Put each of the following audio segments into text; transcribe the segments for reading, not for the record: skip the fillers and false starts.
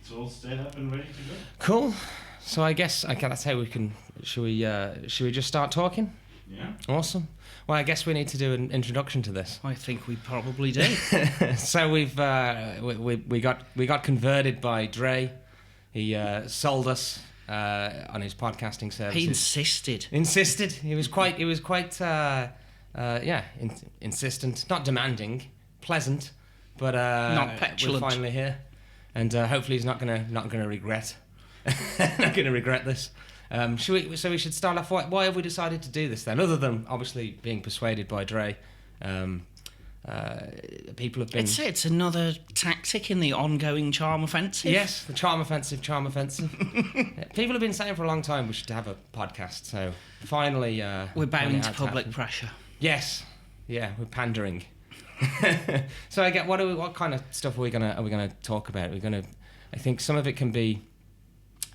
It's all set up and ready to go. Cool. So I guess that's how we can. Should we just start talking? Yeah. Awesome. Well, I guess we need to do an introduction to this. I think we probably do. So we got converted by Dre. He sold us on his podcasting services. He insisted. He was quite insistent, not demanding, pleasant, but not petulant. We're finally here, and hopefully he's not gonna regret this. We should start off. Why have we decided to do this then? Other than obviously being persuaded by Dre, people have been. It's another tactic in the ongoing charm offensive. Yes, the charm offensive. People have been saying for a long time we should have a podcast. So finally, we're bound to public pressure. Yes, yeah, we're pandering. So I get what kind of stuff are we gonna talk about? I think some of it can be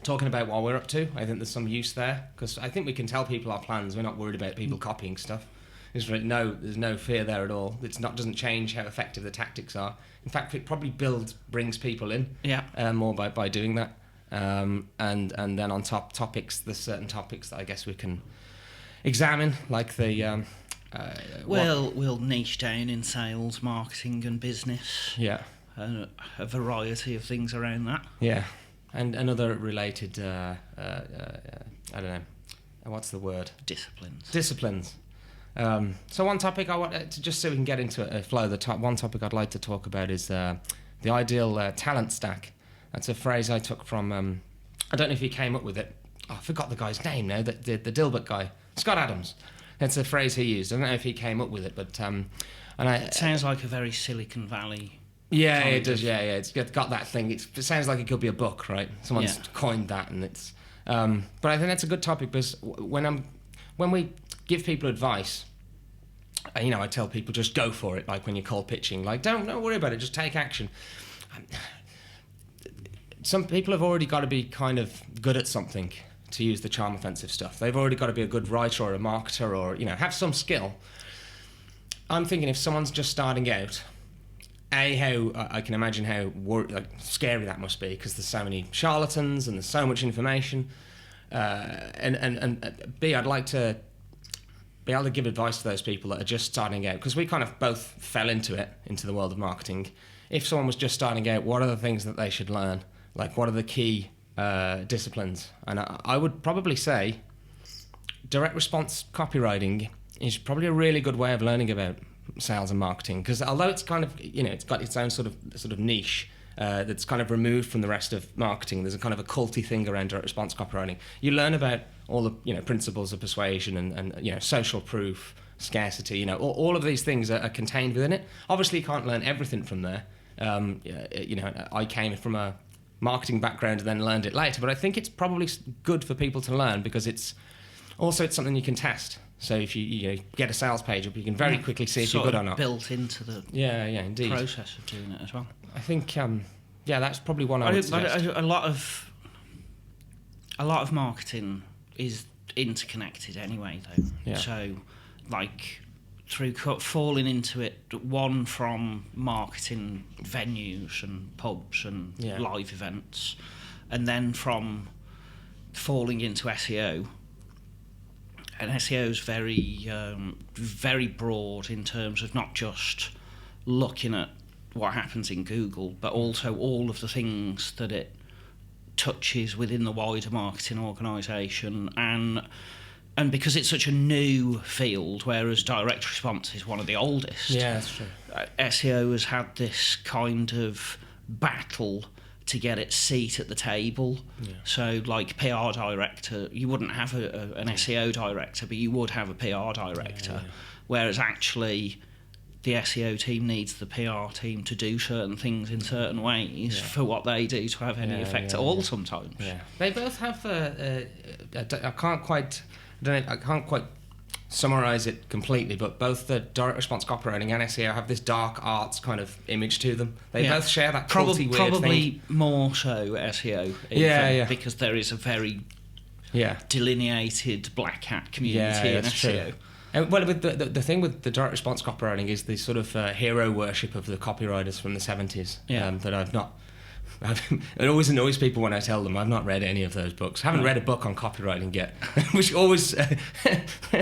talking about what we're up to. I think there's some use there because I think we can tell people our plans. We're not worried about people copying stuff. There's no fear there at all. Doesn't change how effective the tactics are. In fact, it probably brings people in. Yeah. More by doing that. And then on top topics, there's certain topics that I guess we can examine, like the. We'll niche down in sales, marketing, and business. Yeah. A variety of things around that. Yeah. And another related, I don't know, what's the word? Disciplines. So one topic I want to, just so we can get into a flow. One topic I'd like to talk about is the ideal talent stack. That's a phrase I took from. I don't know if he came up with it. Oh, I forgot the guy's name now. The Dilbert guy, Scott Adams. That's a phrase he used. I don't know if he came up with it, but it sounds like a very Silicon Valley. Yeah, it does. Yeah. It's got that thing. It sounds like it could be a book, right? Someone's coined that, and it's. But I think that's a good topic because when we give people advice, I tell people just go for it. Like when you're cold pitching, like don't worry about it, just take action. Some people have already got to be kind of good at something to use the charm offensive stuff. They've already got to be a good writer or a marketer or have some skill. I'm thinking if someone's just starting out. How I can imagine how scary that must be because there's so many charlatans and there's so much information, and B, I'd like to be able to give advice to those people that are just starting out because we kind of both fell into the world of marketing. If someone was just starting out, what are the things that they should learn? Like what are the key disciplines? And I would probably say direct response copywriting is probably a really good way of learning about sales and marketing because although it's kind of it's got its own sort of niche that's kind of removed from the rest of marketing. There's a kind of a culty thing around direct response copywriting. You learn about all the principles of persuasion and social proof, scarcity. All of these things are contained within it. Obviously, you can't learn everything from there. I came from a marketing background and then learned it later, but I think it's probably good for people to learn because it's something you can test. So if you get a sales page up, you can very quickly see if you're good or not. Built into the indeed. process of doing it as well. I think that's probably one I would suggest. A lot of marketing is interconnected anyway, though. Yeah. So, like through falling into it, one from marketing venues and pubs and live events, and then from falling into SEO. And SEO is very broad in terms of not just looking at what happens in Google, but also all of the things that it touches within the wider marketing organisation. And because it's such a new field, whereas direct response is one of the oldest. Yeah, that's true. SEO has had this kind of battle to get its seat at the table. Yeah. So like PR director, you wouldn't have an SEO director, but you would have a PR director, whereas actually the SEO team needs the PR team to do certain things in certain ways for what they do to have any effect at all sometimes. Yeah. They both have I can't quite summarise it completely, but both the direct response copywriting and SEO have this dark arts kind of image to them. They both share that culty weird probably thing. More so SEO, because there is a very delineated black hat community in SEO. Well, with the thing with the direct response copywriting is the sort of hero worship of the copywriters from the 70s that I've not It always annoys people when I tell them I've not read any of those books. I haven't read a book on copywriting yet, which always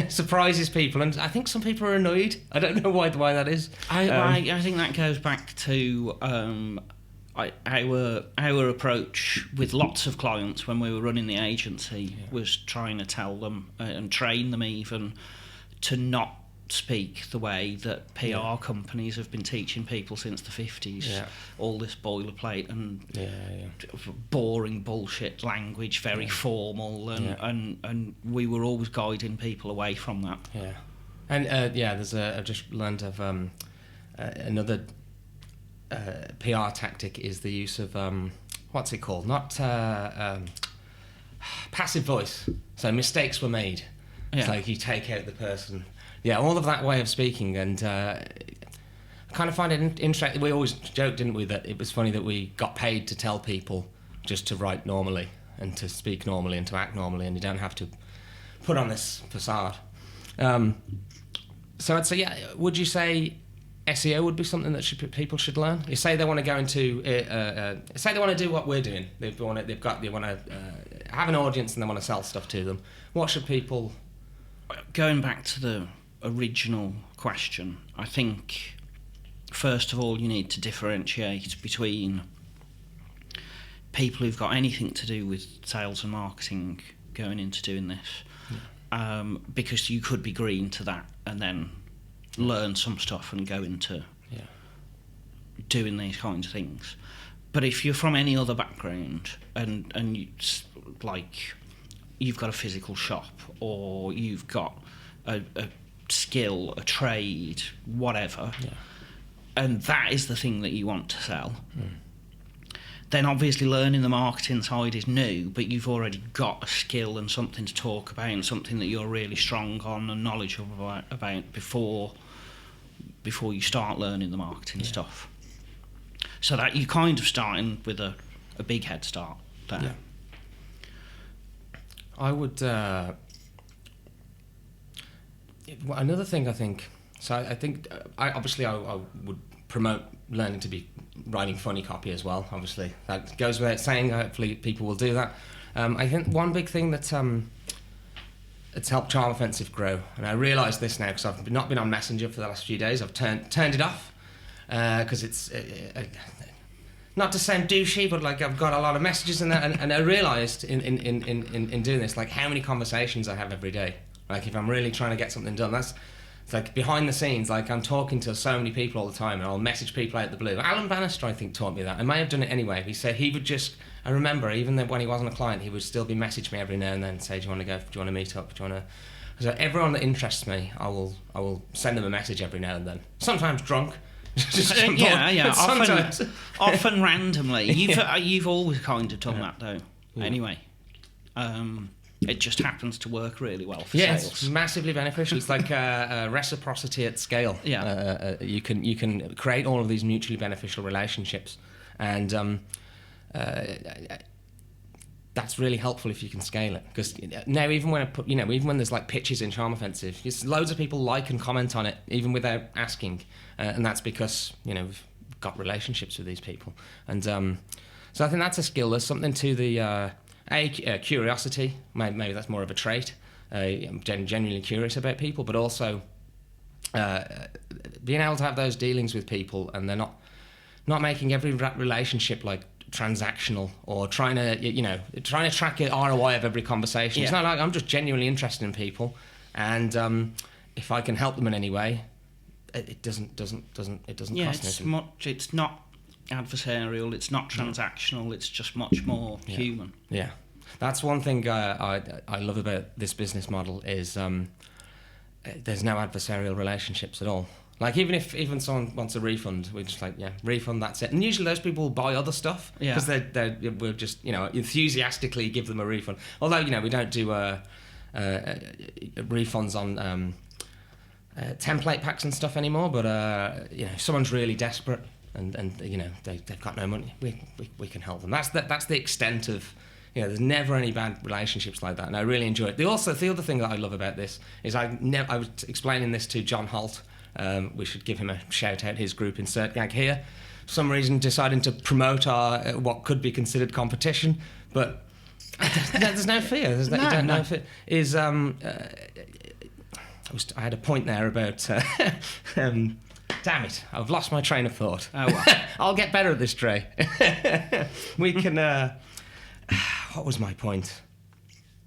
surprises people. And I think some people are annoyed. I don't know why that is. I think that goes back to our approach with lots of clients when we were running the agency was trying to tell them and train them even to not speak the way that PR companies have been teaching people since the 50s. All this boilerplate and boring bullshit language, very formal, and we were always guiding people away from that. And I've just learned of another PR tactic is the use of what's it called? Not passive voice. So mistakes were made. It's like you take out the person. All of that way of speaking, and I kind of find it interesting. We always joked, didn't we, that it was funny that we got paid to tell people just to write normally and to speak normally and to act normally, and you don't have to put on this facade. So I'd say, would you say SEO would be something that people should learn? You say they want to go into, say they want to do what we're doing. They want to have an audience and they want to sell stuff to them. What should people? Going back to the original question, I think first of all you need to differentiate between people who've got anything to do with sales and marketing going into doing this, because you could be green to that and then learn some stuff and go into doing these kinds of things. But if you're from any other background and you, like you've got a physical shop or you've got a skill, a trade, whatever, and that is the thing that you want to sell, then obviously learning the marketing side is new, but you've already got a skill and something to talk about and something that you're really strong on and knowledgeable about before you start learning the marketing stuff. So that you're kind of starting with a big head start there. I would... another thing I think... So I think... I would promote learning to be writing funny copy as well, obviously. That goes without saying. Hopefully people will do that. I think one big thing that... it's helped Charm Offensive grow, and I realise this now because I've not been on Messenger for the last few days. I've turned it off because it's not to sound douchey, but like I've got a lot of messages in there, and I realised in doing this like how many conversations I have every day. Like if I'm really trying to get something done, it's like behind the scenes. Like I'm talking to so many people all the time, and I'll message people out of the blue. Alan Bannister, I think, taught me that. I may have done it anyway. He said he would just. I remember even when he wasn't a client, he would still be message me every now and then and say, "Do you want to go? Do you want to meet up? Do you want to?" So everyone that interests me, I will send them a message every now and then. Sometimes drunk. Often randomly. You've always kind of done that though. Anyway. It just happens to work really well for sales. It's massively beneficial. It's like reciprocity at scale. You can create all of these mutually beneficial relationships, and that's really helpful if you can scale it. Because now, even when even when there's like pitches in Charm Offensive, loads of people like and comment on it even without asking, and that's because we've got relationships with these people, and so I think that's a skill. There's something to the. Curiosity, maybe that's more of a trait. I'm genuinely curious about people, but also being able to have those dealings with people, and they're not making every relationship like transactional or trying to track the ROI of every conversation. It's not like I'm just genuinely interested in people, and if I can help them in any way, it doesn't cost anything. It's not adversarial, it's not transactional, it's just much more human. That's one thing I love about this business model is there's no adversarial relationships at all. Like even someone wants a refund, we're just like refund, that's it. And usually those people will buy other stuff because we'll just enthusiastically give them a refund. Although we don't do refunds on template packs and stuff anymore, but if someone's really desperate and they've got no money, we can help them. That's the extent of there's never any bad relationships like that, and I really enjoy it. The other thing that I love about this is I was explaining this to John Holt. We should give him a shout out, his group Insert Gag here. for some reason deciding to promote our what could be considered competition, but there's no fear. There's no fear. I had a point there about. Damn it! I've lost my train of thought. Oh, well. I'll get better at this, Trey. We can. What was my point?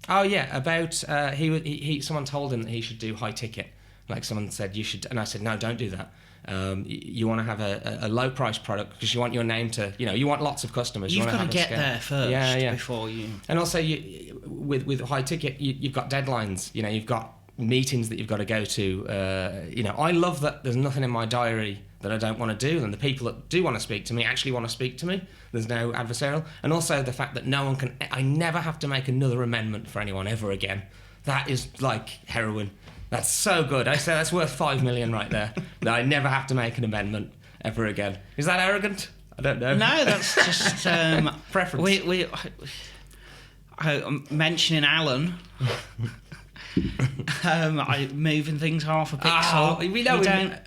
Oh yeah, about someone told him that he should do high ticket. Like someone said you should, and I said no, don't do that. You want to have a low price product because you want your name to, you want lots of customers. You've got to get there first before you. And also, with high ticket, you've got deadlines. You've got meetings that you've got to go to. I love that there's nothing in my diary that I don't want to do, and the people that do want to speak to me actually want to speak to me. There's no adversarial, and also the fact that I never have to make another amendment for anyone ever again. That is like heroin. That's so good. I say that's worth 5 million right there. That I never have to make an amendment ever again. Is that arrogant? I don't know. No, that's just preference. I'm mentioning Alan. Moving things half a pixel. We don't have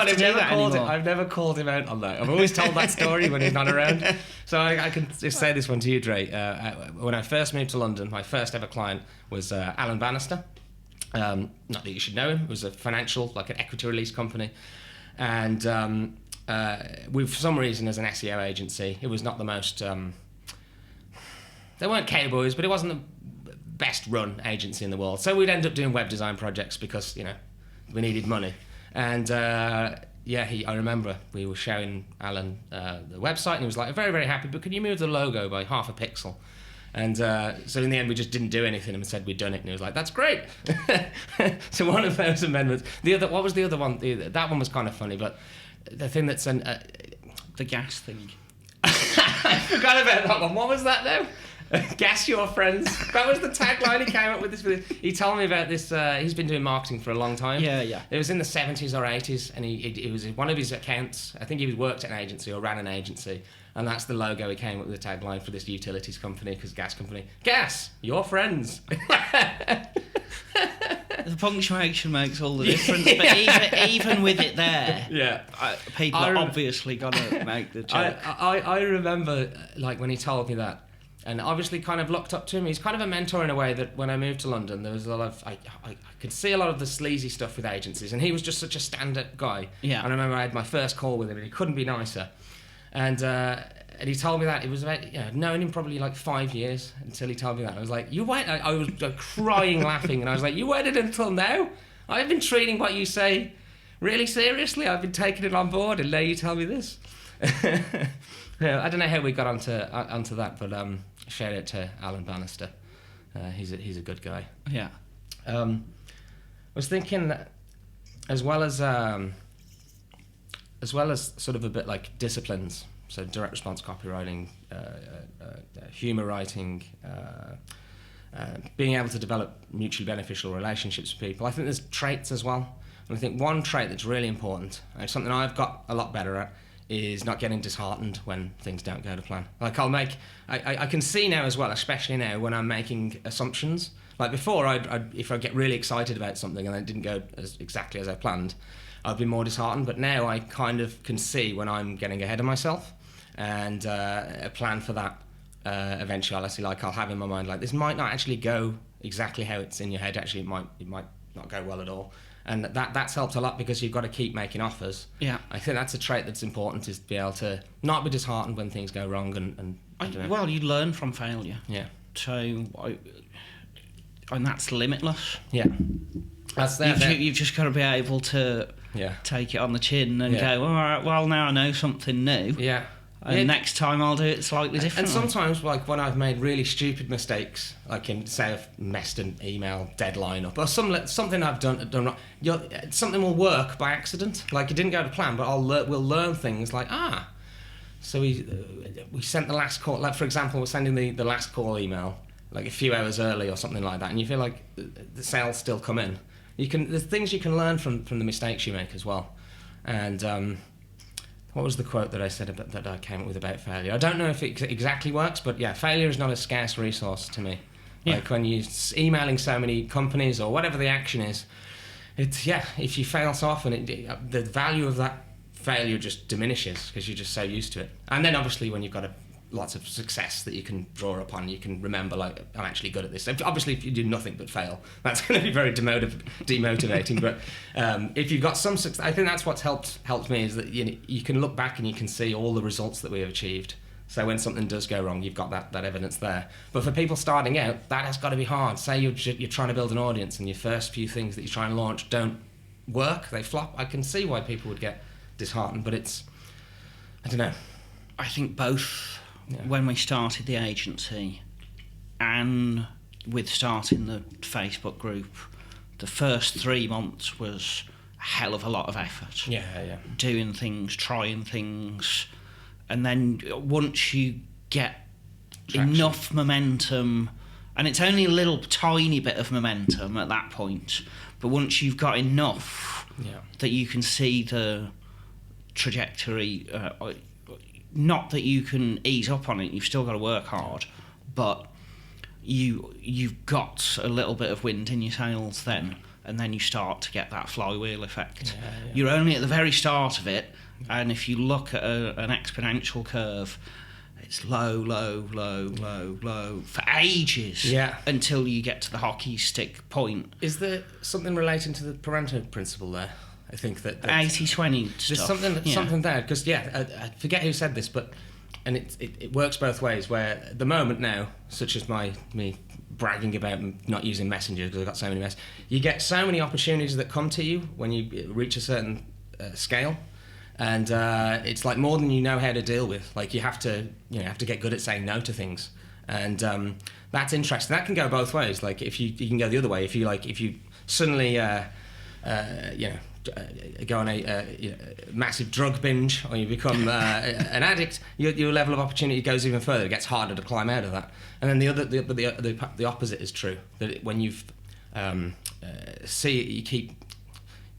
to do that anymore. I've never called him out on that. I've always told that story when he's not around. So I can just say this one to you, Dre. When I first moved to London, my first ever client was Alan Bannister. Not that you should know him. It was a financial, like an equity release company. And we, for some reason, as an SEO agency, it was not the most... they weren't cowboys, but it wasn't the best run agency in the world. So we'd end up doing web design projects because, we needed money. And I remember we were showing Alan the website, and he was like, very, very happy, but can you move the logo by half a pixel? And so in the end, we just didn't do anything and said we'd done it, and he was like, that's great. So one of those amendments. What was the other one? That one was kind of funny, but the thing that's... the gas thing. I forgot about that one. What was that now? Gas your friends. That was the tagline he came up with. He told me about this. He's been doing marketing for a long time. Yeah. It was in the 70s or 80s, and it was one of his accounts. I think he worked at an agency or ran an agency, and that's the logo he came up with, the tagline for this utilities company, because gas company. Gas your friends. The punctuation makes all the difference, but even with it there, people are obviously gonna make the joke. I remember when he told me that. And obviously kind of looked up to him. He's kind of a mentor in a way that when I moved to London, there was a lot of... I could see a lot of the sleazy stuff with agencies, and he was just such a stand-up guy. Yeah. And I remember I had my first call with him, and he couldn't be nicer. And he told me that. It was about... I'd known him probably 5 years until he told me that. I was like, you wait... I was crying, laughing, and I was like, you waited until now? I've been treating what you say really seriously. I've been taking it on board, and now you tell me this. I don't know how we got onto that, but... shout out to Alan Bannister. He's a good guy. Yeah. I was thinking that as well as sort of a bit like disciplines, so direct response copywriting, humour writing, being able to develop mutually beneficial relationships with people. I think there's traits as well. And I think one trait that's really important, and something I've got a lot better at, is not getting disheartened when things don't go to plan. I can see now as well, especially now when I'm making assumptions. Like before, if I get really excited about something and it didn't go exactly as I planned, I'd be more disheartened. But now I kind of can see when I'm getting ahead of myself and plan for that eventuality. Like I'll have in my mind, this might not actually go exactly how it's in your head. Actually, it might not go well at all. And that's helped a lot because you've got to keep making offers. Yeah. I think that's a trait that's important, is to be able to not be disheartened when things go wrong. And well, you learn from failure. Yeah. So, and that's limitless. Yeah. That's that. You've just got to be able to take it on the chin and go, all right, well, now I know something new. Yeah. And next time I'll do it slightly differently. And sometimes, when I've made really stupid mistakes, say I've messed an email deadline up, or something I've done wrong, something will work by accident. It didn't go to plan, but we'll learn things so we sent the last call. For example, we're sending the last call email a few hours early or something like that, and you feel like the sales still come in. There's things you can learn from the mistakes you make as well, and. What was the quote that I said that I came up with about failure? I don't know if it exactly works, but failure is not a scarce resource to me. Yeah. When you're emailing so many companies or whatever the action is, if you fail so often, the value of that failure just diminishes because you're just so used to it. And then obviously when you've got lots of success that you can draw upon, you can remember, like, I'm actually good at this. Obviously if you do nothing but fail, that's going to be very demotivating. But if you've got some success, I think that's what's helped me, is that you can look back and you can see all the results that we have achieved. So when something does go wrong, you've got that evidence there. But for people starting out, that has got to be hard. Say you're trying to build an audience and your first few things that you're trying to launch don't work, they flop. I can see why people would get disheartened, but I don't know. I think both, when we started the agency and with starting the Facebook group, the first 3 months was a hell of a lot of effort. Yeah. Doing things, trying things. And then once you get traction, enough momentum, and it's only a little tiny bit of momentum at that point, but once you've got enough that you can see the trajectory, not that you can ease up on it, you've still got to work hard, but you've got a little bit of wind in your sails then, and then you start to get that flywheel effect. Yeah. You're only at the very start of it, and if you look at an exponential curve, it's low for ages until you get to the hockey stick point. Is there something relating to the Pareto principle there? I think that 80-20 there's stuff. something there, because I forget who said this, but it works both ways. Where at the moment now, such as me bragging about not using Messenger because I've got so many messages, you get so many opportunities that come to you when you reach a certain scale. And it's like more than you know how to deal with. Like you have to get good at saying no to things, and that's interesting. That can go both ways. Like if you can go the other way. If you suddenly go on a massive drug binge, or you become an addict, your level of opportunity goes even further. It gets harder to climb out of that. And then the opposite is true. That when you've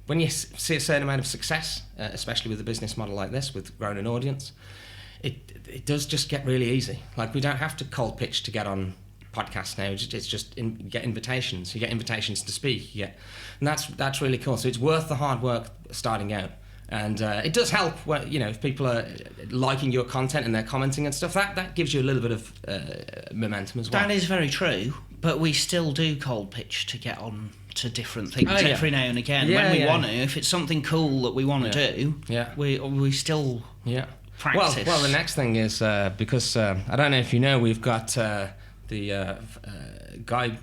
when you see a certain amount of success, especially with a business model like this, with growing an audience, it does just get really easy. Like we don't have to cold pitch to get on podcasts now. It's just you get invitations. You get invitations to speak. And that's really cool. So it's worth the hard work starting out. And it does help when, if people are liking your content and they're commenting and stuff. That gives you a little bit of momentum as well. That is very true. But we still do cold pitch to get on to different things every now and again when we want to. If it's something cool that we want to do, we still practice. Well, the next thing is because I don't know if you know, we've got the guy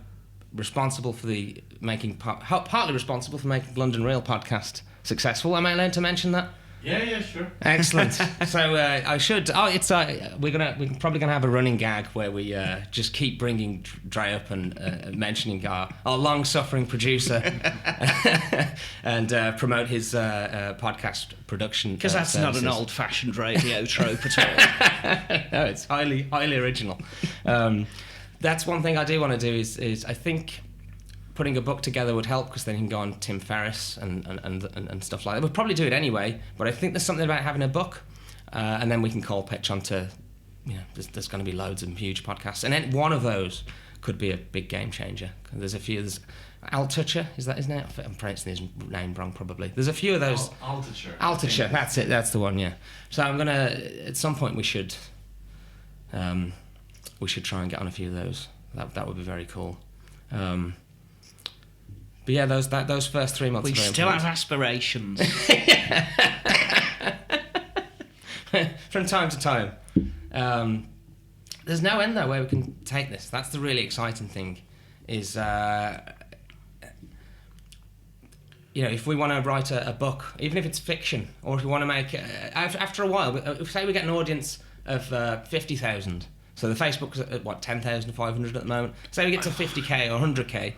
responsible for partly responsible for making London Real podcast successful. Am I allowed to mention that? Yeah, sure. Excellent. So I should. We're probably gonna have a running gag where we just keep bringing Dre up and mentioning our long-suffering producer and promote his podcast production. Because that's not an old-fashioned radio trope at all. No, it's highly original. That's one thing I do want to do is I think putting a book together would help, because then you can go on Tim Ferriss and stuff like that. We'll probably do it anyway, but I think there's something about having a book, and then we can cold pitch onto, there's going to be loads of huge podcasts, and then one of those could be a big game changer. There's a few. There's Altucher, is that his name? I'm pronouncing his name wrong probably. There's a few of those. Altucher, that's it. That's the one. Yeah. So I'm gonna at some point we should try and get on a few of those. That would be very cool. But yeah, those first 3 months. We still have aspirations. From time to time. There's no end though where we can take this. That's the really exciting thing. Is if we want to write a book, even if it's fiction, or if we want to make after a while, say we get an audience of 50,000. So the Facebook's at 10,500 at the moment. Say we get to 50k or 100k.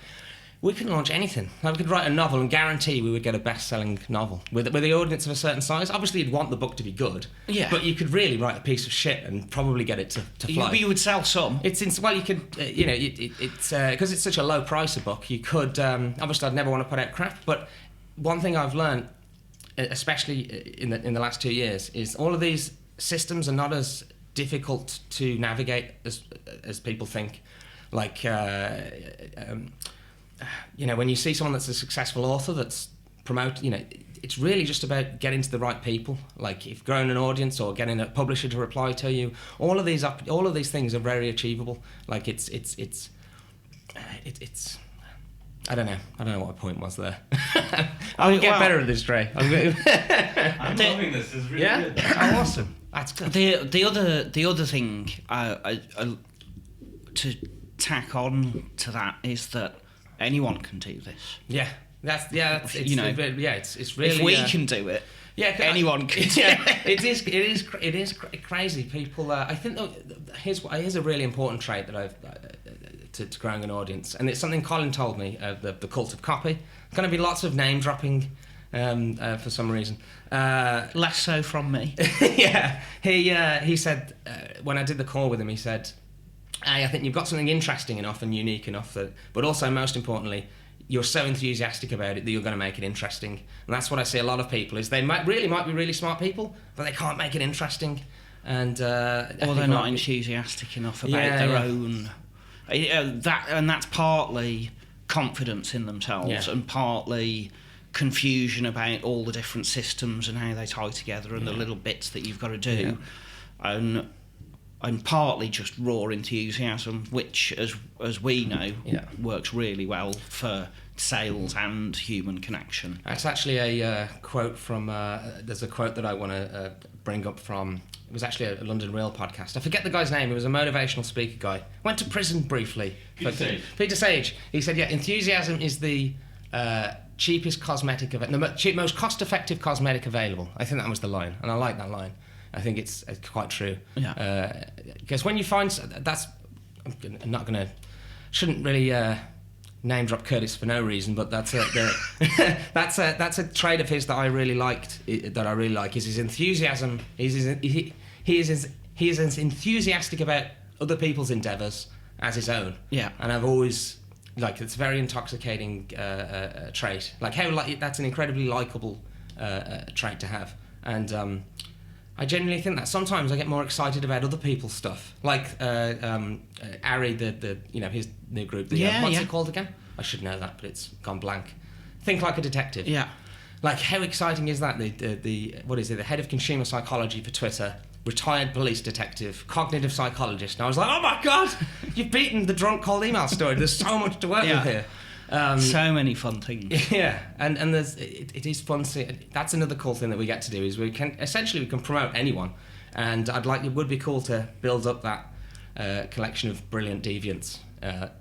We could launch anything. Like we could write a novel and guarantee we would get a best-selling novel with the audience of a certain size. Obviously, you'd want the book to be good, but you could really write a piece of shit and probably get it to fly. You would sell some. You could, it's because it's such a low price a book. You could obviously, I'd never want to put out crap, but one thing I've learned, especially in the last 2 years, is all of these systems are not as difficult to navigate as people think. Like. When you see someone that's a successful author that's it's really just about getting to the right people. Like if growing an audience or getting a publisher to reply to you, all of these things are very achievable. Like it's I don't know what my point was there. I'll get better at this, Trey. I'm loving this. It's really good. Oh, awesome. That's good. The other thing to tack on to that is that anyone can do this. Yeah. It's really. If we can do it, anyone can. It is crazy. People, I think here's a really important trait that I've to growing an audience, and it's something Colin told me. The cult of copy. There's going to be lots of name dropping for some reason. Less so from me. Yeah, he said when I did the call with him, he said, "Hey, I think you've got something interesting enough and unique enough that, but also most importantly, you're so enthusiastic about it that you're going to make it interesting." And that's what I see a lot of people is they might be really smart people, but they can't make it interesting, and or they're not enthusiastic enough about their own. That's partly confidence in themselves and partly confusion about all the different systems and how they tie together and the little bits that you've got to do, and partly just raw enthusiasm, which, as we know, works really well for sales and human connection. That's actually a quote from. There's a quote that I want to bring up from. It was actually a London Real podcast. I forget the guy's name. He was a motivational speaker guy. Went to prison briefly. Peter Sage. He said, enthusiasm is the cheapest cosmetic, the most cost-effective cosmetic available. I think that was the line, and I like that line. I think it's quite true. Yeah. Because when you find I'm not going to, shouldn't really name drop Curtis for no reason, but that's a trait of his that I really liked. That I really like is his enthusiasm. He is as enthusiastic about other people's endeavours as his own. Yeah. And I've always it's a very intoxicating trait. That's an incredibly likable trait to have, and. I genuinely think that sometimes I get more excited about other people's stuff, like Ari, his new group. What's it called again? I should know that, but it's gone blank. Think Like a Detective. Yeah. Like, how exciting is that? The what is it? The head of consumer psychology for Twitter, retired police detective, cognitive psychologist. And I was like, oh my god, you've beaten the drunk cold email story. There's so much to work with here. So many fun things. Yeah, and there's it is fun. That's another cool thing that we get to do is we can promote anyone, and it would be cool to build up that collection of brilliant deviants,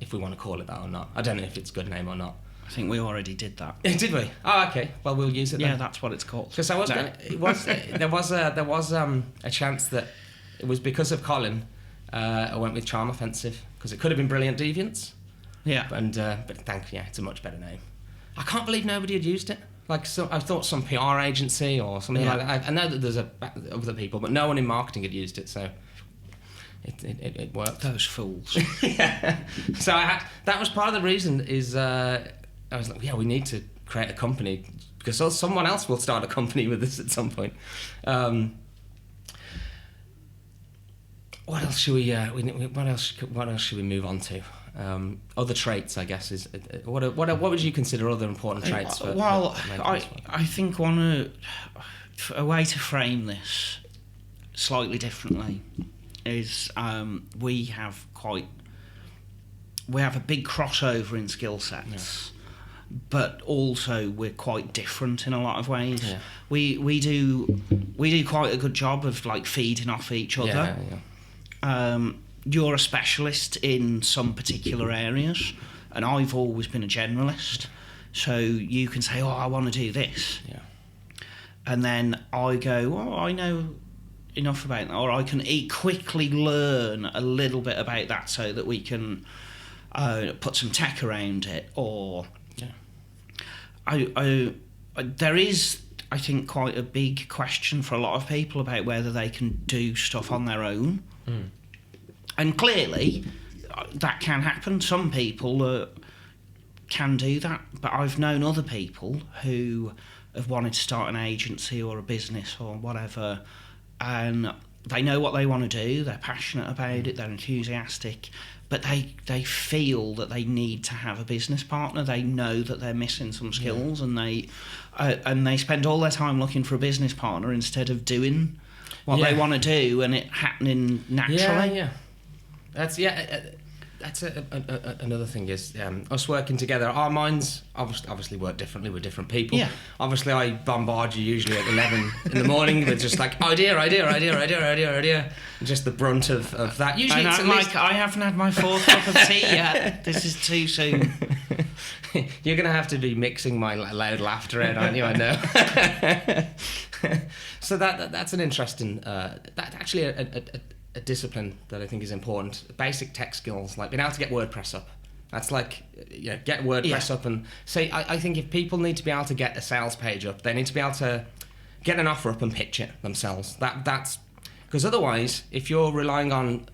if we want to call it that or not. I don't know if it's a good name or not. I think we already did that. Did we? Oh, okay. Well, we'll use it then. Yeah, that's what it's called. Because there was a chance that it was because of Colin. I went with Charm Offensive because it could have been Brilliant Deviants. Yeah. But it's a much better name. I can't believe nobody had used it. I thought some PR agency or something like that. I know that there's other people, but no one in marketing had used it, so it worked. Those fools. Yeah. So that was part of the reason is I was like, we need to create a company because someone else will start a company with this at some point. What else should we? What else should we move on to? Other traits, I guess, is what would you consider other important traits? I think a way to frame this slightly differently is we have a big crossover in skill sets, but also we're quite different in a lot of ways. Yeah. We do quite a good job of feeding off each other. Yeah. You're a specialist in some particular areas, and I've always been a generalist. So you can say, I want to do this. Yeah. And then I go, I know enough about that, or I can quickly learn a little bit about that so that we can put some tech around it. Or there is, I think, quite a big question for a lot of people about whether they can do stuff on their own. Mm. And clearly, that can happen. Some people can do that, but I've known other people who have wanted to start an agency or a business or whatever, and they know what they want to do, they're passionate about it, they're enthusiastic, but they feel that they need to have a business partner. They know that they're missing some skills, and they spend all their time looking for a business partner instead of doing what they want to do and it happening naturally. That's another thing is us working together. Our minds obviously work differently with different people. Yeah. Obviously, I bombard you usually at 11 in the morning with just like idea, and just the brunt of that. Usually, and it's I'm like, I haven't had my 4th cup of tea yet. This is too soon. You're going to have to be mixing my loud laughter in, aren't you? I know. So that's an interesting. That's actually a discipline that I think is important. Basic tech skills, like being able to get WordPress up. That's like, get WordPress up and say. I think if people need to be able to get a sales page up, they need to be able to get an offer up and pitch it themselves. That's because otherwise, if you're relying on,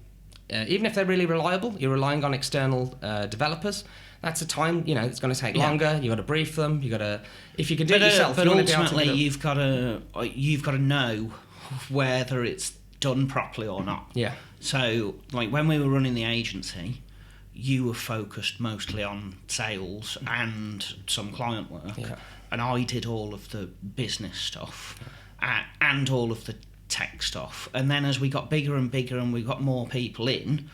even if they're really reliable, you're relying on external developers. That's a time, it's going to take longer. You got to brief them. You got to, if you can do it yourself. But ultimately, you've got to know whether it's done properly or not. Yeah. So, like when we were running the agency, you were focused mostly on sales and some client work, and I did all of the business stuff and all of the tech stuff. And then as we got bigger and bigger and we got more people in,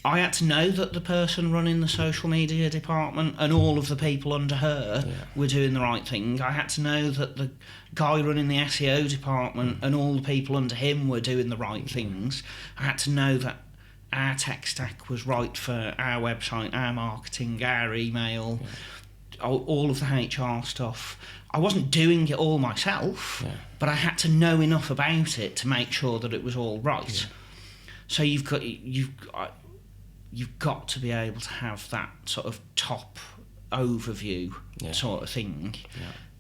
I had to know that the person running the social media department and all of the people under her were doing the right thing. I had to know that the guy running the SEO department and all the people under him were doing the right things. I had to know that our tech stack was right for our website, our marketing, our email, all of the HR stuff. I wasn't doing it all myself, but I had to know enough about it to make sure that it was all right. Yeah. So you've got to be able to have that sort of top overview sort of thing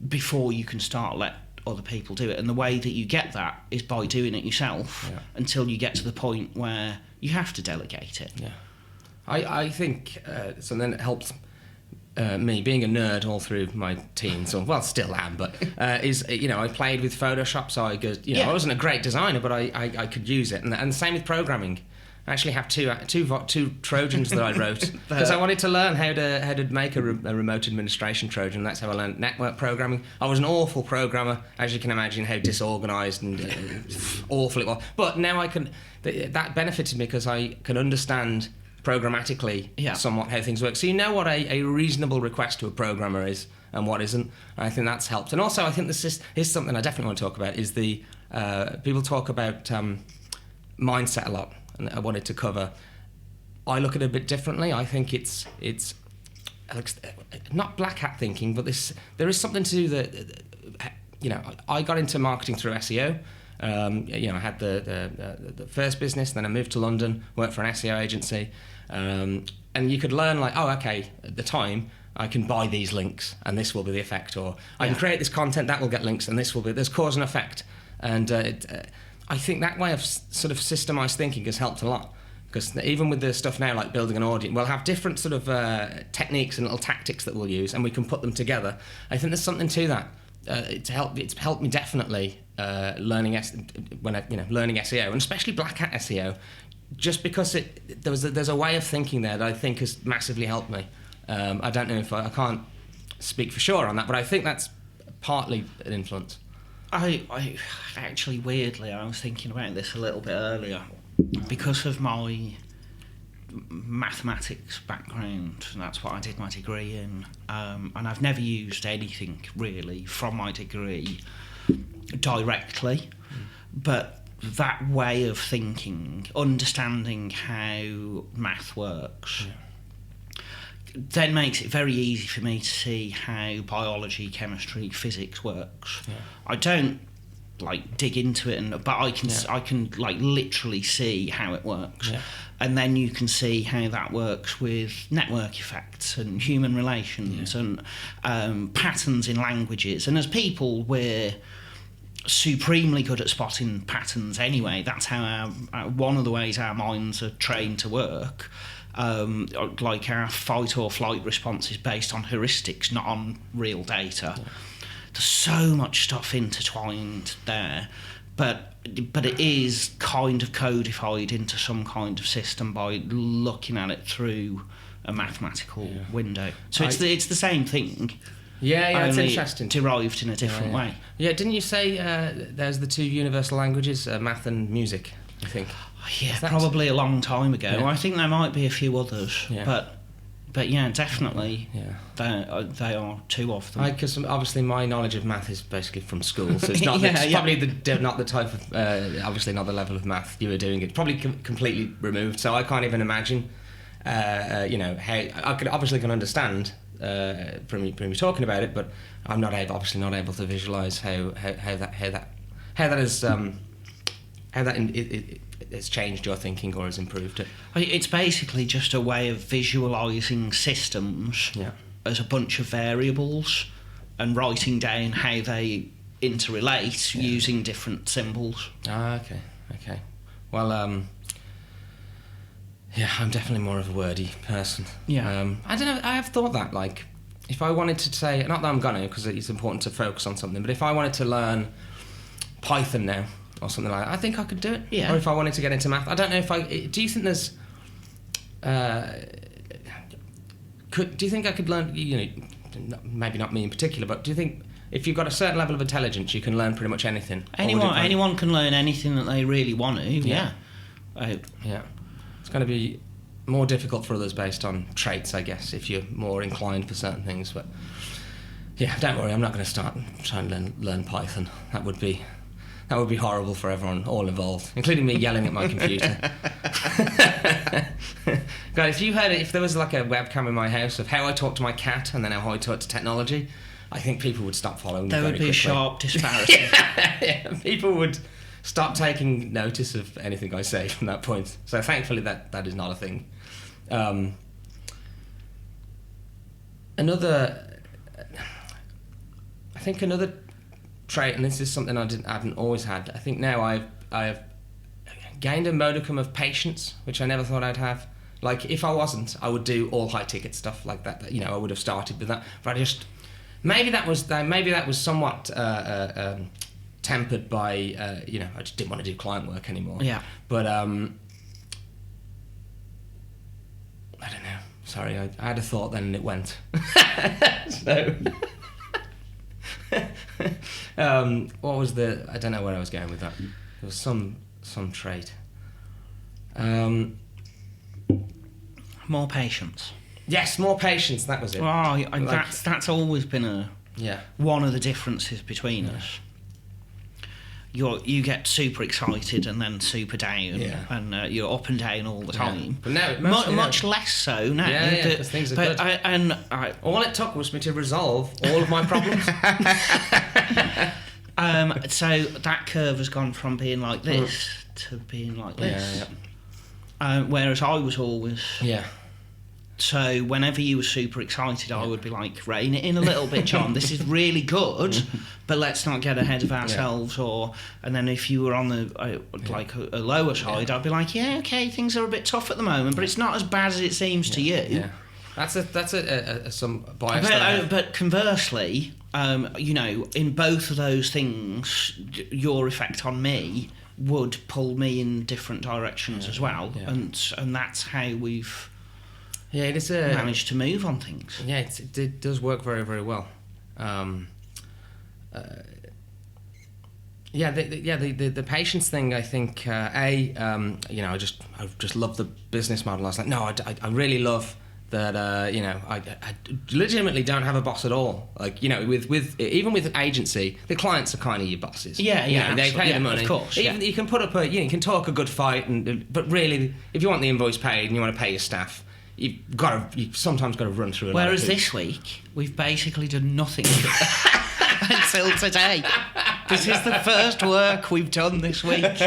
before you can start let other people do it. And the way that you get that is by doing it yourself until you get to the point where you have to delegate it. Yeah, I think something that helped me being a nerd all through my teens, or well, still am, but is I played with Photoshop, so I wasn't a great designer, but I could use it, and the same with programming. I actually have two Trojans that I wrote because I wanted to learn how to make a remote administration Trojan. That's how I learned network programming. I was an awful programmer, as you can imagine, how disorganised and awful it was. But now I can. That benefited me because I can understand programmatically somewhat how things work. So you know what a reasonable request to a programmer is and what isn't. And I think that's helped. And also I think this is something I definitely want to talk about. Is the people talk about mindset a lot. And I wanted to cover. I look at it a bit differently. I think it's not black hat thinking, but there is something to that. I got into marketing through SEO. I had the first business, then I moved to London, worked for an SEO agency, and you could learn like, at the time I can buy these links and this will be the effect, or I can create this content that will get links and this will be there's cause and effect, and I think that way of sort of systemized thinking has helped a lot, because even with the stuff now like building an audience, we'll have different sort of techniques and little tactics that we'll use, and we can put them together. I think there's something to that. It's helped me definitely learning SEO, and especially black hat SEO, just because there's a way of thinking there that I think has massively helped me. I don't know if I can't speak for sure on that, but I think that's partly an influence. I actually, weirdly, I was thinking about this a little bit earlier. Because of my mathematics background, and that's what I did my degree in, and I've never used anything really from my degree directly, but that way of thinking, understanding how math works, then makes it very easy for me to see how biology, chemistry, physics works. I don't dig into it, but I can like literally see how it works, and then you can see how that works with network effects and human relations and patterns in languages. And as people, we're supremely good at spotting patterns anyway. That's how one of the ways our minds are trained to work. Like our fight or flight response is based on heuristics, not on real data. There's so much stuff intertwined there, but it is kind of codified into some kind of system by looking at it through a mathematical window. So it's the same thing. Yeah, it's interesting. Derived in a different way. Yeah, didn't you say there's the two universal languages, math and music, I think? Yeah, probably a long time ago. Yeah. I think there might be a few others, but yeah, definitely. Yeah, they are two of them. Because obviously my knowledge of math is basically from school, so it's not probably not the type of obviously not the level of math you were doing. It's probably completely removed, so I can't even imagine. How I can understand from you talking about it, but I'm obviously not able to visualize how that is it's changed your thinking or has improved it. It's basically just a way of visualizing systems as a bunch of variables and writing down how they interrelate using different symbols. Okay. Well, I'm definitely more of a wordy person. Yeah. I don't know, I have thought that, like, if I wanted to say, not that I'm gonna, because it's important to focus on something, but if I wanted to learn Python now, or something like that, I think I could do it. Yeah. Or if I wanted to get into math, I don't know do you think there's, do you think I could learn, maybe not me in particular, but do you think if you've got a certain level of intelligence, you can learn pretty much anything? Anyone can learn anything that they really want to, yeah. It's going to be more difficult for others based on traits, I guess, if you're more inclined for certain things, but yeah, don't worry, I'm not going to start trying to learn Python. That would be horrible for everyone, all involved, including me yelling at my computer. God, if there was like a webcam in my house of how I talk to my cat and then how I talk to technology, I think people would stop following me very quickly. There would be a sharp disparity. People would stop taking notice of anything I say from that point. So thankfully that is not a thing. Another trait, and this is something I haven't always had. I think now I've gained a modicum of patience, which I never thought I'd have. Like, if I wasn't, I would do all high ticket stuff like that. I would have started with that. But maybe that was somewhat tempered by I just didn't want to do client work anymore. Yeah. But I don't know. Sorry, I had a thought then and it went. So. What was I don't know where I was going with that. There was some trait. More patience. Yes, more patience, that was it. Oh, that's always been one of the differences between us. You get super excited and then super down, and you're up and down all the time. But now, much less so now. Yeah, because things are good. All it took was me to resolve all of my problems. So that curve has gone from being like this to being like this. Whereas I was always... Yeah. So whenever you were super excited, I would be like, rein it in a little bit, John. This is really good, but let's not get ahead of ourselves. And then if you were on the a lower side, I'd be like, yeah, okay, things are a bit tough at the moment, but it's not as bad as it seems to you. Yeah. That's some bias. But conversely, in both of those things, your effect on me would pull me in different directions as well, and that's how we've. Yeah, it is managed to move on things. Yeah, it does work very, very well. The patience thing. I think I just love the business model. I was like, no, I really love that. I legitimately don't have a boss at all. Like, with even with agency, the clients are kind of your bosses. They pay the money. Of course. Even you can put up you can talk a good fight, but really, if you want the invoice paid and you want to pay your staff, you've sometimes got to run through. Whereas this week we've basically done nothing until today. This is the first work we've done this week.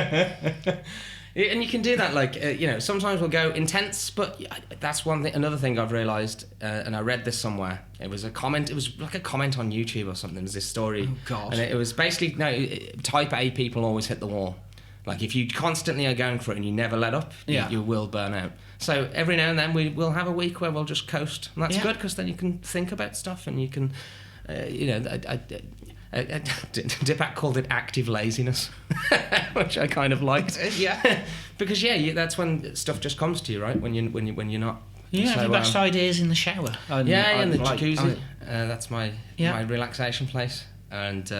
And you can do that, sometimes we'll go intense, but that's one thing. Another thing I've realised, and I read this somewhere. It was a comment. It was like a comment on YouTube or something. It was this story. Oh God! And it was basically type A people always hit the wall. Like, if you constantly are going for it and you never let up, you will burn out. So every now and then we'll have a week where we'll just coast, and that's good because then you can think about stuff and you can, Dipak called it active laziness, which I kind of liked. Yeah, because that's when stuff just comes to you, right? When you're not. Yeah, so, the best ideas in the shower. In the jacuzzi. That's my relaxation place, and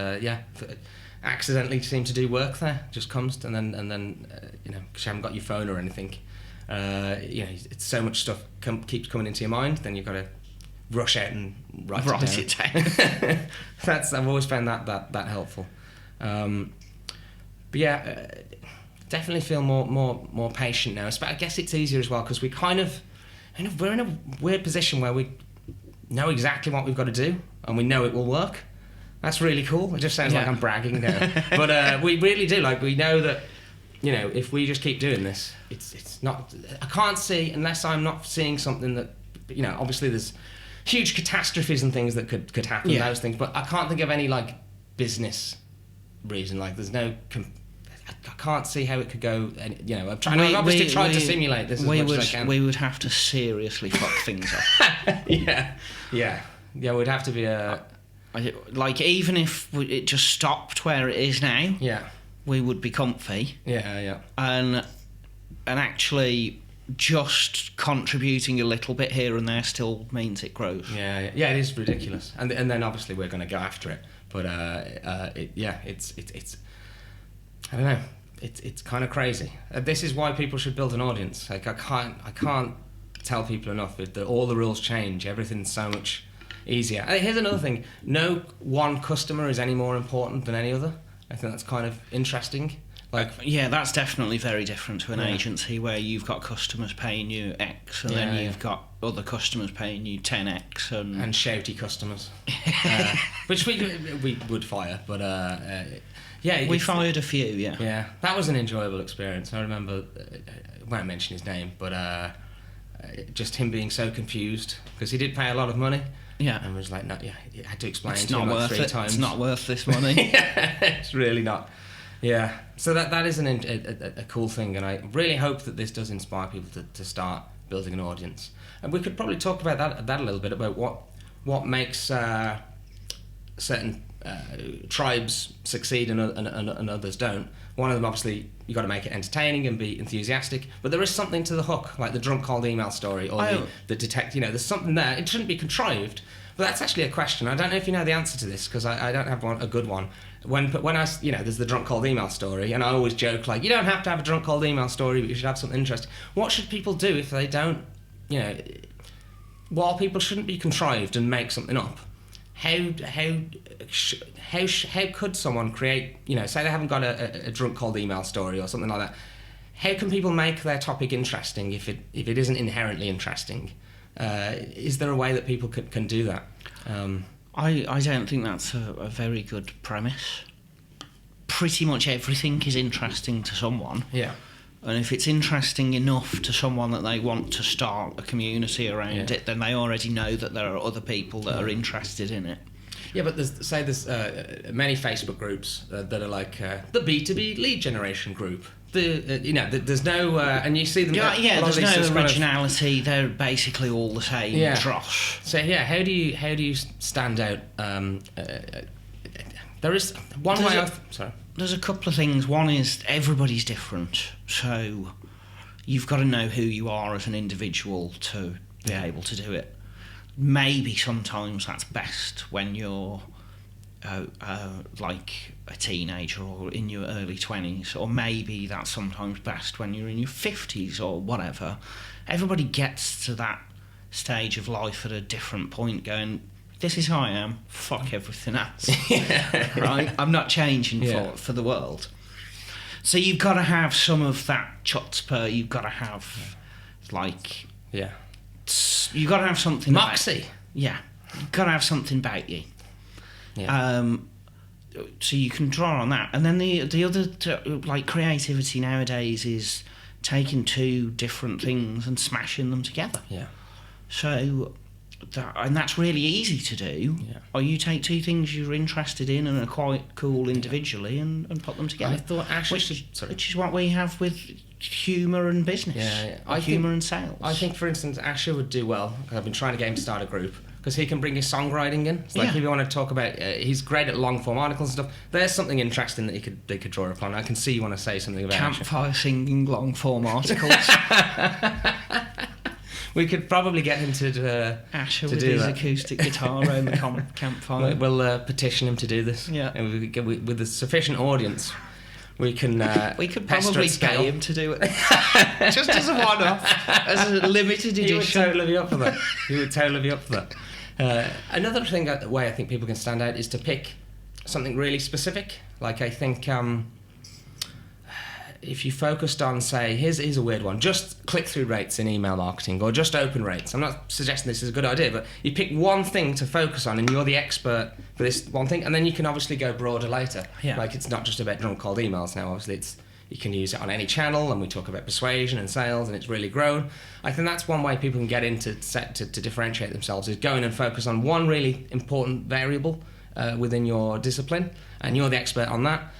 accidentally seem to do work there. Just comes, and then because you haven't got your phone or anything, it's so much stuff keeps coming into your mind. Then you've got to rush out and write it down. I've always found that helpful. But yeah, definitely feel more patient now. But I guess it's easier as well because we're in a weird position where we know exactly what we've got to do and we know it will work. That's really cool. It just sounds like I'm bragging now, but we really do. Like, we know that if we just keep doing this, it's not. I can't see unless I'm not seeing something that obviously there's huge catastrophes and things that could happen. Those things, but I can't think of any like business reason. Like, there's no. I can't see how it could go. I've obviously tried to simulate this as much as I can. We would have to seriously fuck things up. Yeah. We'd have to be like, even if it just stopped where it is now. Yeah. We would be comfy. Yeah. And actually, just contributing a little bit here and there still means it grows. Yeah. It is ridiculous, and then obviously we're going to go after it. But it's. I don't know. It's kind of crazy. This is why people should build an audience. Like, I can't tell people enough that all the rules change. Everything's so much easier. Here's another thing. No one customer is any more important than any other. I think that's kind of interesting. Like, that's definitely very different to an agency where you've got customers paying you X and then you've got other customers paying you 10X and shouty customers, which we would fire, but. We fired a few, Yeah, that was an enjoyable experience. I remember, I won't mention his name, but just him being so confused, because he did pay a lot of money. Yeah. And was like, no, I had to explain it's to him like 3 times. It's not worth this money. It's really not. Yeah. So that is a cool thing, and I really hope that this does inspire people to start building an audience. And we could probably talk about that a little bit, about what makes certain tribes succeed and others don't. One of them, obviously, you got to make it entertaining and be enthusiastic, but there is something to the hook, like the drunk cold email story or the detect. There's something there. It shouldn't be contrived, but that's actually a question. I don't know if you know the answer to this, because I don't have a good one. When I there's the drunk cold email story, and I always joke, like, you don't have to have a drunk cold email story, but you should have something interesting. What should people do if they don't? While people shouldn't be contrived and make something up. How could someone create, say they haven't got a drunk cold email story or something like that, how can people make their topic interesting if it isn't inherently interesting? Is there a way that people can do that? I don't think that's a very good premise. Pretty much everything is interesting to someone. Yeah. And if it's interesting enough to someone that they want to start a community around it, then they already know that there are other people that are interested in it. Yeah, but there's many Facebook groups that are like the B2B lead generation group. There's no, and you see them. There's no originality. They're basically all the same dross. So how do you stand out? There is one way. Sorry. There's a couple of things. One is everybody's different, so you've got to know who you are as an individual to be able to do it. Maybe sometimes that's best when you're like a teenager or in your early 20s, or maybe that's sometimes best when you're in your 50s or whatever. Everybody gets to that stage of life at a different point, going, this is how I am, fuck everything else. Right? I'm not changing for the world. So you've got to have some of that chutzpah, you've got to have like... Yeah. You've got to have something... Moxie. You've got to have something about you. Yeah. So you can draw on that. And then the other, like, creativity nowadays is taking two different things and smashing them together. Yeah. So... and that's really easy to do. Yeah. Or you take two things you're interested in and are quite cool individually and put them together. I thought Ash which is what we have with humour and business. Humour and sales. I think, for instance, Asher would do well. I've been trying to get him to start a group because he can bring his songwriting in. It's like if you want to talk about, he's great at long form articles and stuff. There's something interesting that they could draw upon. I can see you want to say something about campfire singing, long form articles. We could probably get him to Asher to with do his that. acoustic guitar around the campfire. We'll petition him to do this. Yeah. And with a sufficient audience, we can. We could pester probably at scale. pay him to do it, just as a one-off, as a limited edition. He would totally be up for that. He would totally be up for that. Another way I think people can stand out is to pick something really specific. Like I think if you focused on, say, here's a weird one, just click-through rates in email marketing or just open rates. I'm not suggesting this is a good idea, but you pick one thing to focus on and you're the expert for this one thing, and then you can obviously go broader later. Yeah. Like it's not just about drunk cold emails now, obviously you can use it on any channel, and we talk about persuasion and sales, and it's really grown. I think that's one way people can get into to differentiate themselves, is going and focus on one really important variable within your discipline, and you're the expert on that.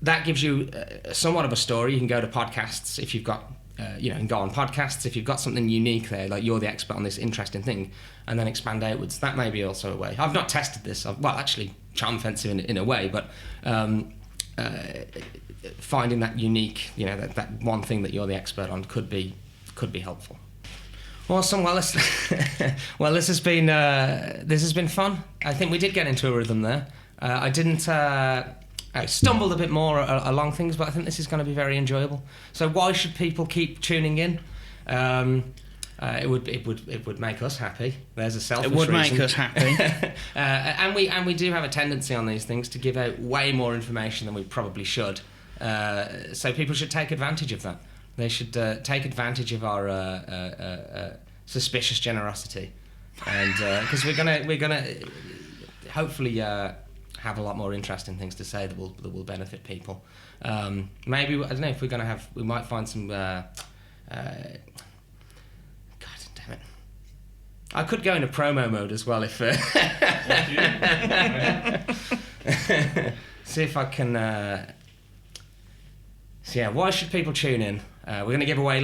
That gives you somewhat of a story. You can go to podcasts if you've got, you can go on podcasts if you've got something unique there, like you're the expert on this interesting thing, and then expand outwards. That may be also a way. I've not tested this. Actually, charm offensive in a way, but finding that unique, that one thing that you're the expert on could be helpful. Awesome. Well, this has been fun. I think we did get into a rhythm there. I didn't. I stumbled a bit more along things, but I think this is going to be very enjoyable. So why should people keep tuning in? It would make us happy. There's a selfish reason. It would make us happy. and we do have a tendency on these things to give out way more information than we probably should. So people should take advantage of that. They should take advantage of our suspicious generosity, and because we're gonna hopefully have a lot more interesting things to say that will benefit people. Maybe I don't know if we're gonna have. We might find some. God damn it! I could go into promo mode as well if. See if I can. So yeah, why should people tune in? We're going to give away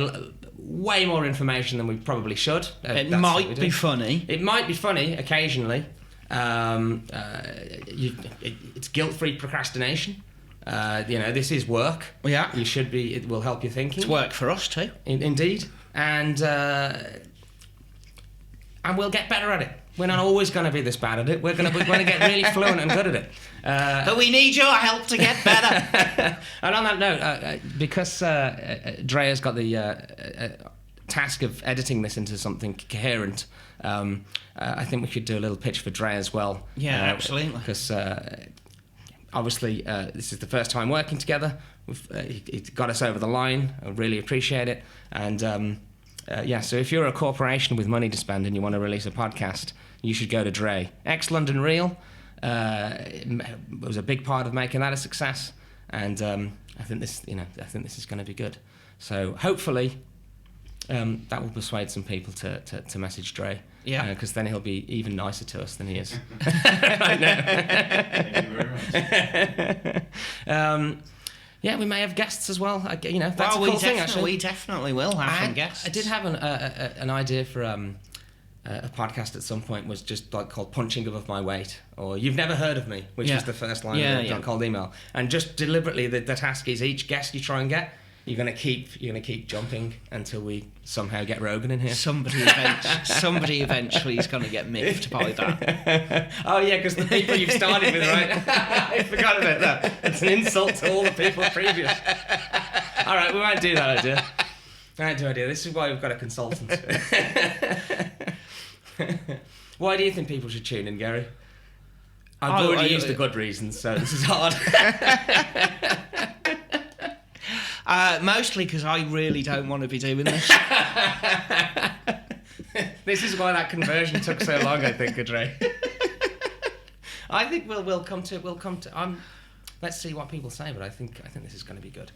way more information than we probably should. It might be funny. It might be funny occasionally. It's guilt-free procrastination. This is work. Yeah. You should be. It will help your thinking. It's work for us too. Indeed, and we'll get better at it. We're not always going to be this bad at it. We're going to get really fluent and good at it. But we need your help to get better. And on that note, because Drea's got the task of editing this into something coherent, I think we should do a little pitch for Drea as well. Yeah, absolutely. Because obviously this is the first time working together. It got us over the line. I really appreciate it. And so if you're a corporation with money to spend and you want to release a podcast, you should go to Drea. Ex-London Real was a big part of making that a success, and I think this is going to be good. So hopefully that will persuade some people to message Drea. Yeah, because then he'll be even nicer to us than he is right now. Thank you very much. Yeah, we may have guests as well. That's a cool thing, actually. We definitely will have some guests. I did have an idea for a podcast at some point, was just like called Punching Above My Weight, or You've Never Heard of Me, which was the first line of the cold email. And just deliberately, the task is each guest you try and get, you're gonna keep jumping until we somehow get Rogan in here. Somebody eventually is gonna get miffed by that. Oh yeah, because the people you've started with, right? I forgot about that. It's an insult to all the people previous. All right, we won't do that idea. I won't do idea. This is why we've got a consultant. Why do you think people should tune in, Gary? I've already used the good reasons, so this is hard. Mostly because I really don't want to be doing this. This is why that conversion took so long, I think, Drea. I think we'll come to. Let's see what people say, but I think this is going to be good.